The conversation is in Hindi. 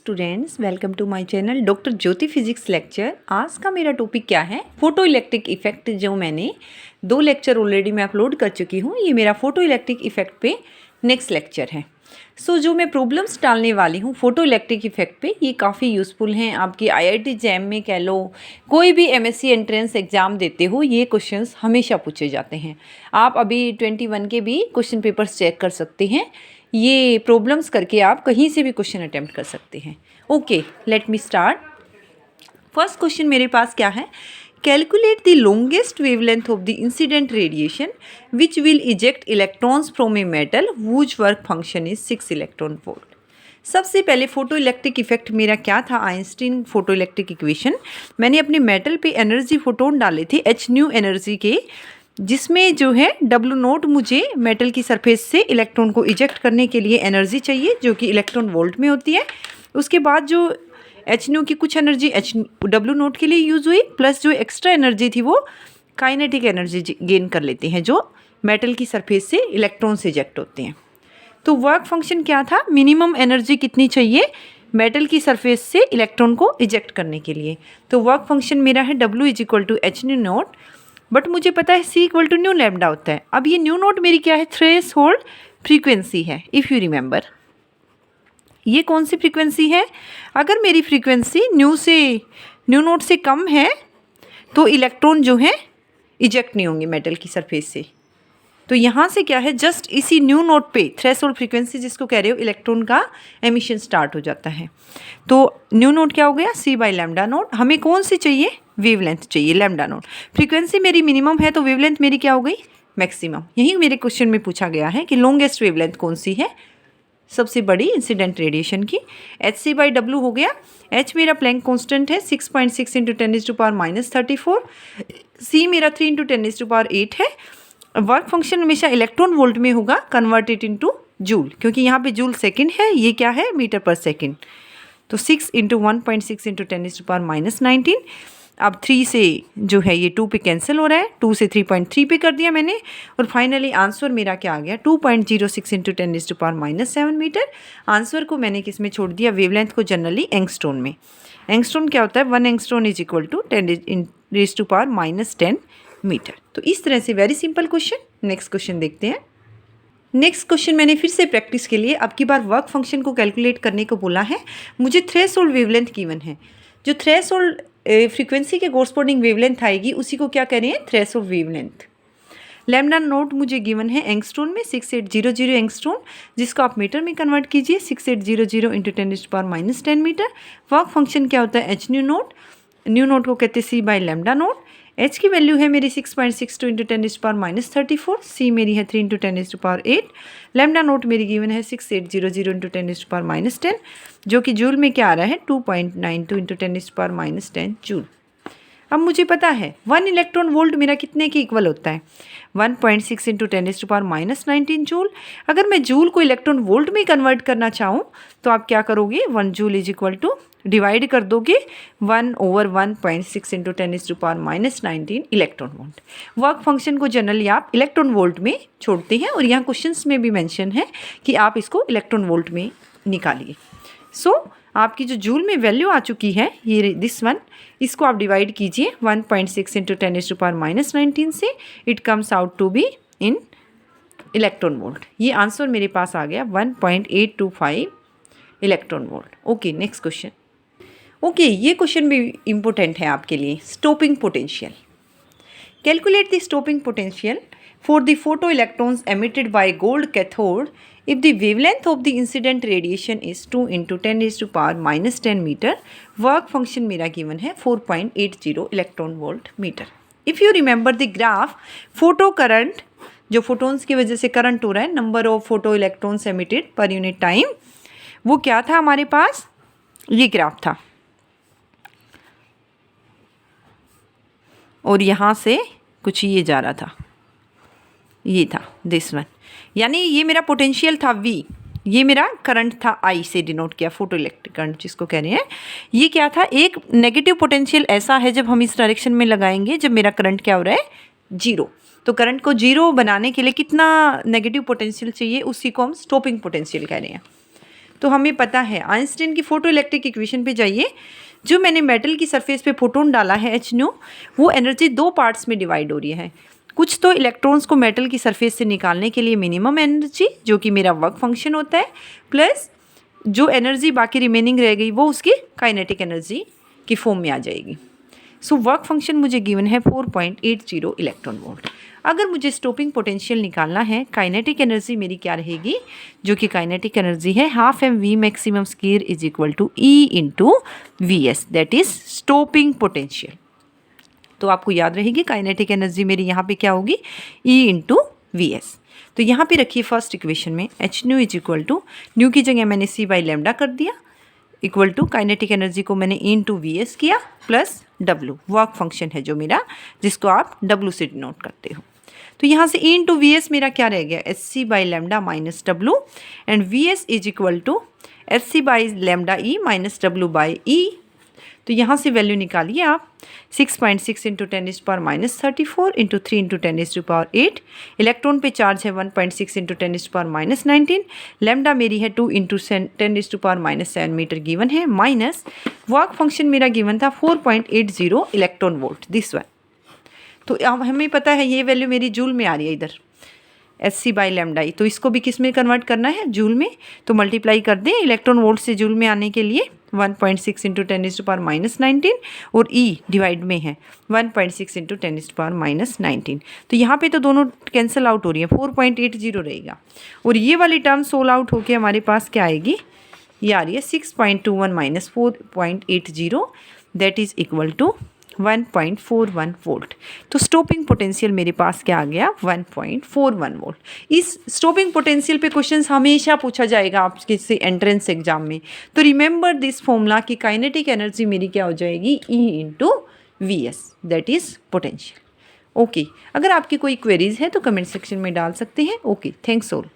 Students, welcome to my channel doctor Jyoti physics lecture. आज का मेरा टॉपिक क्या है? Photo electric effect. जो मैंने 2 लेक्चर ऑलरेडी मैं अपलोड कर चुकी हूँ। ये मेरा फोटो इलेक्ट्रिक इफेक्ट पे नेक्स्ट लेक्चर है। जो मैं प्रॉब्लम्स डालने वाली हूँ फोटो इलेक्ट्रिक इफेक्ट पे, ये काफ़ी यूज़फुल हैं। आपकी IIT जैम में कह लो, कोई भी MSc एंट्रेंस एग्ज़ाम देते हो, ये क्वेश्चंस हमेशा पूछे जाते हैं। आप अभी 21 के भी क्वेश्चन पेपर्स चेक कर सकते हैं। ये प्रॉब्लम्स करके आप कहीं से भी क्वेश्चन अटेम्प्ट कर सकते हैं। Okay, let me start. First question मेरे पास क्या है? Calculate the longest wavelength of the incident radiation which will eject electrons from a metal whose work function is 6 electron volt. सबसे पहले फोटो इलेक्ट्रिक इफेक्ट मेरा क्या था? Einstein photo electric equation. मैंने अपने मेटल पे एनर्जी फोटोन डाले थे h न्यू एनर्जी के, जिसमें जो है W0 मुझे मेटल की सरफेस से इलेक्ट्रॉन को इजेक्ट करने के लिए एनर्जी चाहिए, जो कि इलेक्ट्रॉन वोल्ट में होती है। उसके बाद जो एच न्यू की कुछ एनर्जी W0 के लिए यूज़ हुई, प्लस जो एक्स्ट्रा एनर्जी थी वो काइनेटिक एनर्जी गेन कर लेते हैं, जो मेटल की सरफेस से इलेक्ट्रॉन से इजेक्ट होते हैं। तो वर्क फंक्शन क्या था? मिनिमम एनर्जी कितनी चाहिए मेटल की सरफेस से इलेक्ट्रॉन को इजेक्ट करने के लिए? तो वर्क फंक्शन मेरा है W is equal to H nu naught, but मुझे पता है C equal to nu lambda होता है। अब ये न्यू नोट मेरी क्या है? थ्रेशोल्ड फ्रीक्वेंसी है। इफ़ यू रिमेंबर, ये कौन सी फ्रीक्वेंसी है? अगर मेरी फ्रीक्वेंसी न्यू नोट से कम है तो इलेक्ट्रॉन जो है इजेक्ट नहीं होंगे मेटल की सरफेस से। तो यहाँ से क्या है, जस्ट इसी न्यू नोट पे थ्रेशोल्ड फ्रीक्वेंसी जिसको कह रहे हो, इलेक्ट्रॉन का एमिशन स्टार्ट हो जाता है। तो न्यू नोट क्या हो गया? C by lambda note. हमें कौन सी चाहिए? वेवलेंथ चाहिए, लैम्डा नोट। फ्रीक्वेंसी मेरी मिनिमम है तो वेवलेंथ मेरी क्या हो गई? मैक्सिमम। यही मेरे क्वेश्चन में पूछा गया है कि लॉन्गेस्ट वेवलेंथ कौन सी है सबसे बड़ी इंसिडेंट रेडिएशन की। HC बाई W हो गया। H मेरा प्लैंक कांस्टेंट है 6.6 इंटू 10⁻⁻34। C मेरा 3 इंटू 10⁸ है। वर्क फंक्शन हमेशा इलेक्ट्रॉन वोल्ट में होगा, कन्वर्टेड इनटू जूल, क्योंकि यहाँ पे जूल सेकंड है, ये क्या है? मीटर पर सेकंड। तो 6 इंटू 1.6 इंटू 10⁻⁻19। अब 3 से जो है ये 2 पे कैंसिल हो रहा है, 2 से 3.3 पे कर दिया मैंने, और फाइनली आंसर मेरा क्या आ गया? 2.06 इंटू 10⁻⁻7 मीटर। आंसर को मैंने किस में छोड़ दिया? वेवलेंथ को जनरली एंगस्ट्रॉन में। एंगस्ट्रॉन क्या होता है? 1 angstrom is equal to 10⁻⁻10 metre. तो इस तरह से very simple question. Next question देखते हैं। नेक्स्ट क्वेश्चन मैंने फिर से प्रैक्टिस के लिए अब की बार वर्क फंक्शन को कैलकुलेट करने को बोला है। मुझे थ्रेशोल्ड वेवलेंथ गिवन है। जो थ्रेशोल्ड फ्रीक्वेंसी के कोरस्पॉन्डिंग वेवलेंथ आएगी उसी को क्या कह रहे हैं? Threshold wavelength. लैम्डा नोट मुझे गिवन है एंगस्ट्रॉन में 6800 एंगस्ट्रॉन, जिसको आप मीटर में कन्वर्ट कीजिए 6800 इंटू 10⁻⁻10 मीटर। वर्क फंक्शन क्या होता है? H new note. New note को कहते हैं C by lambda note. H की वैल्यू है मेरी 6.62 इंटू 10⁻�34। C मेरी है 3 इंटू 10⁸। लैम्डा नोट मेरी गिवन है 6800 इंटू 10⁻10, जो कि जूल में क्या आ रहा है? 2.92 इंटू 10⁻10 जूल। अब मुझे पता है 1 इलेक्ट्रॉन वोल्ट मेरा कितने के इक्वल होता है? 1.6 इंटू 10⁻19 जूल। अगर मैं जूल को इलेक्ट्रॉन वोल्ट में कन्वर्ट करना चाहूँ तो आप क्या करोगे? 1 joule is equal to divide कर दोगे 1/1.6 into 10⁻19 electron volt. Work function को जनरली आप इलेक्ट्रॉन वोल्ट में छोड़ते हैं, और यहाँ क्वेश्चंस में भी मेंशन है कि आप इसको इलेक्ट्रॉन वोल्ट में निकालिए। आपकी जो जूल में वैल्यू आ चुकी है, ये दिस वन, इसको आप डिवाइड कीजिए 1.6 इंटू 10⁻19 से। It comes out to be in electron volt. ये आंसर मेरे पास आ गया 1.825 electron volt. Okay, next question. Okay, ये क्वेश्चन भी इम्पोर्टेंट है आपके लिए। Stopping potential. Calculate the stopping potential for the photo electrons emitted by gold cathode if the wavelength of the incident radiation is 2 into 10⁻⁻10 metre. Work function मेरा गिवन है 4.80 electron volt metre. If you remember the graph, photo current, जो फोटोन्स की वजह से करंट हो रहा है, number of photo electrons emitted per unit time, वो क्या था हमारे पास? ये ग्राफ था, और यहाँ से कुछ ये जा रहा था, ये था दिस वन, यानी ये मेरा पोटेंशियल था V, ये मेरा करंट था I से डिनोट किया, फोटो इलेक्ट्रिक करंट जिसको कह रहे हैं। ये क्या था? एक नेगेटिव पोटेंशियल ऐसा है जब हम इस डायरेक्शन में लगाएंगे, जब मेरा करंट क्या हो रहा है? 0। तो करंट को 0 बनाने के लिए कितना नेगेटिव पोटेंशियल चाहिए? उसी को हम स्टॉपिंग पोटेंशियल कह रहे हैं। तो हमें पता है आइंस्टाइन की फोटो इलेक्ट्रिक इक्वेशन पे जाइए, जो मैंने मेटल की सरफेस पे फोटोन डाला है HNO, वो एनर्जी दो पार्ट्स में डिवाइड हो रही है। कुछ तो इलेक्ट्रॉन्स को मेटल की सरफेस से निकालने के लिए मिनिमम एनर्जी, जो कि मेरा वर्क फंक्शन होता है, प्लस जो एनर्जी बाकी रिमेनिंग रह गई वो उसकी काइनेटिक एनर्जी की फॉर्म में आ जाएगी। सो वर्क फंक्शन मुझे गिवन है 4.80 इलेक्ट्रॉन वोल्ट। अगर मुझे स्टॉपिंग पोटेंशियल निकालना है, काइनेटिक एनर्जी मेरी क्या रहेगी, जो कि काइनेटिक एनर्जी है ½ maximum square is equal to E into VS, that is stopping potential. तो आपको याद रहेगी काइनेटिक एनर्जी मेरी यहाँ पे क्या होगी, E इंटू VS। तो यहाँ पे रखिए फर्स्ट इक्वेशन में HNO is equal to, nu की जगह मैंने C बाई लेमडा कर दिया, इक्वल टू काइनेटिक एनर्जी को मैंने E इंटू VS किया, प्लस W वर्क फंक्शन है जो मेरा, जिसको आप W से डिनोट करते हो। तो यहाँ से E इंटू VS मेरा क्या रह गया, HC by lambda minus W, and VS is equal to HC by lambda E minus W by E। तो यहाँ से वैल्यू निकालिए आप, 6.6 इंटू 10⁻34 इंटू 3 इंटू 10⁻8। इलेक्ट्रॉन पे चार्ज है 1.6 इंटू 10⁻19। लेमडा मेरी है 2 इंटू 10⁻7 मीटर गिवन है, माइनस वर्क फंक्शन मेरा गिवन था 4.80 इलेक्ट्रॉन वोल्ट, दिस वन। तो अब हमें पता है ये वैल्यू मेरी जूल में आ रही है इधर, HC बाई लेमडा ई। तो इसको भी किस में कन्वर्ट करना है, जूल में। तो मल्टीप्लाई कर दें इलेक्ट्रॉन वोल्ट से जूल में आने के लिए, 1.6 इंटू 10⁻19 और E डिवाइड में है 1.6 इंटू 10⁻19। तो यहाँ पे तो दोनों कैंसिल आउट हो रही है, 4.80 रहेगा, और ये वाली टर्म सोल आउट होके हमारे पास क्या आएगी, ये आ रही है 6.21 minus 4.80, that is equal to 1.41 volt. तो स्टॉपिंग पोटेंशियल मेरे पास क्या आ गया, 1.41 वोल्ट। इस स्टॉपिंग पोटेंशियल पे क्वेश्चंस हमेशा पूछा जाएगा आपके से एंट्रेंस एग्जाम में। तो रिमेंबर दिस फॉर्मूला कि काइनेटिक एनर्जी मेरी क्या हो जाएगी, E into VS, that is potential. Okay, अगर आपकी कोई क्वेरीज है तो कमेंट सेक्शन में डाल सकते हैं। Okay, thanks all.